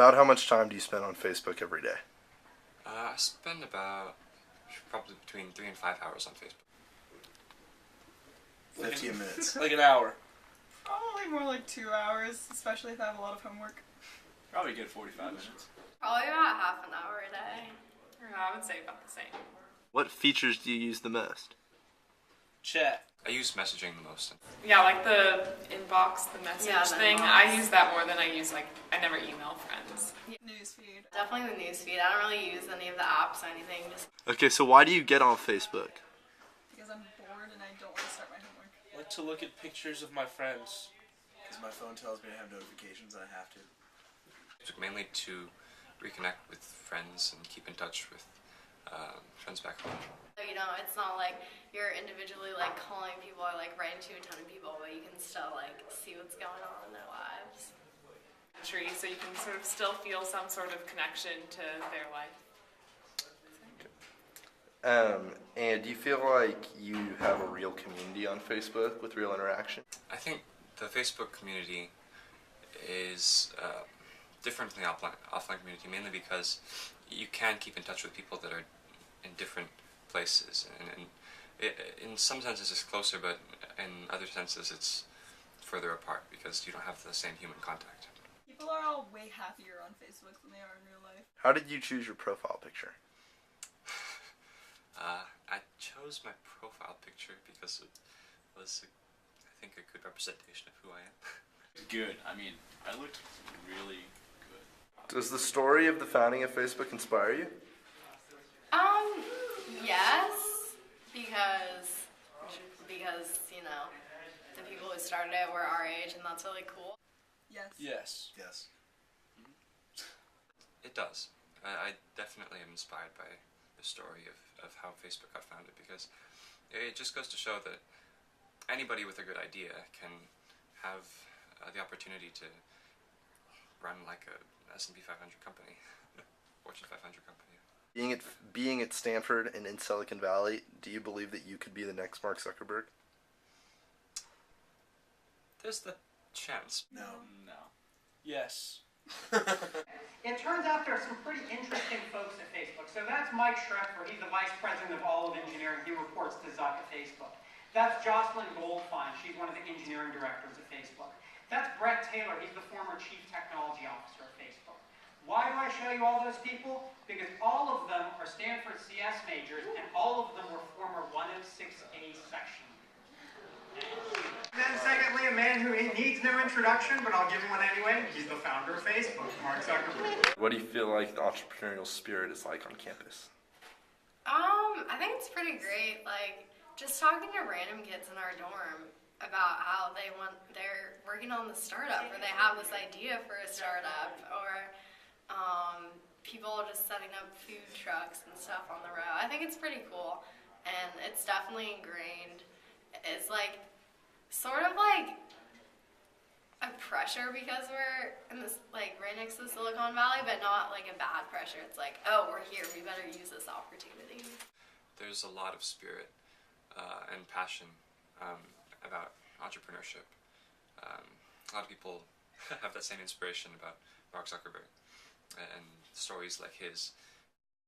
About how much time do you spend on Facebook every day? I spend about probably between 3 and 5 hours on Facebook. 15 minutes. Like an hour. Probably more like 2 hours, especially if I have a lot of homework. Probably good 45 minutes. Probably about half an hour a day. I would say about the same. What features do you use the most? Chat. I use messaging the most. Yeah, like the inbox, the message thing. inbox. I use that more than I never email friends. Newsfeed. Definitely the newsfeed. I don't really use any of the apps or anything. Just Okay, so why do you get on Facebook? Because I'm bored and I don't want to start my homework. I like to look at pictures of my friends. Because my phone tells me I have notifications and I have to. Mainly to reconnect with friends and keep in touch with friends back home. you know, it's not like you're individually like calling people or like writing to a ton of people, but you can still like see what's going on in their lives. So you can sort of still feel some sort of connection to their life. And do you feel like you have a real community on Facebook with real interaction? I think the Facebook community is different from the offline community, mainly because you can keep in touch with people that are in different places, and in some senses it's closer, but in other senses it's further apart because you don't have the same human contact. People are all way happier on Facebook than they are in real life. How did you choose your profile picture? I chose my profile picture because it was, I think, a good representation of who I am. Good. I mean, I looked really good. Does the story of the founding of Facebook inspire you? Yes, because you know, the people who started it were our age, and that's really cool. Yes. Yes. Yes. It does. I definitely am inspired by the story of how Facebook got founded, because it just goes to show that anybody with a good idea can have the opportunity to run like a S&P 500 company, Fortune 500 company. Being at Stanford and in Silicon Valley, do you believe that you could be the next Mark Zuckerberg? There's the chance. No. No. Yes. It turns out there are some pretty interesting folks at Facebook. So that's Mike Schreckford. He's the vice president of all of engineering. He reports to Zuck at Facebook. That's Jocelyn Goldfein. She's one of the engineering directors at Facebook. That's Brett Taylor. He's the former chief technology officer at Facebook. Why do I show you all those people? Because all of them are Stanford CS majors, and all of them were former 106A section. Then secondly, a man who needs no introduction, but I'll give him one anyway. He's the founder of Facebook, Mark Zuckerberg. What do you feel like the entrepreneurial spirit is like on campus? I think it's pretty great. Like, just talking to random kids in our dorm about how they're working on the startup, or they have this idea for a startup, or people just setting up food trucks and stuff on the road. I think it's pretty cool, and it's definitely ingrained. It's like, sort of like a pressure because we're in this, like, right next to Silicon Valley, but not like a bad pressure. It's like, oh, we're here, we better use this opportunity. There's a lot of spirit and passion about entrepreneurship. A lot of people have that same inspiration about Mark Zuckerberg, and stories like his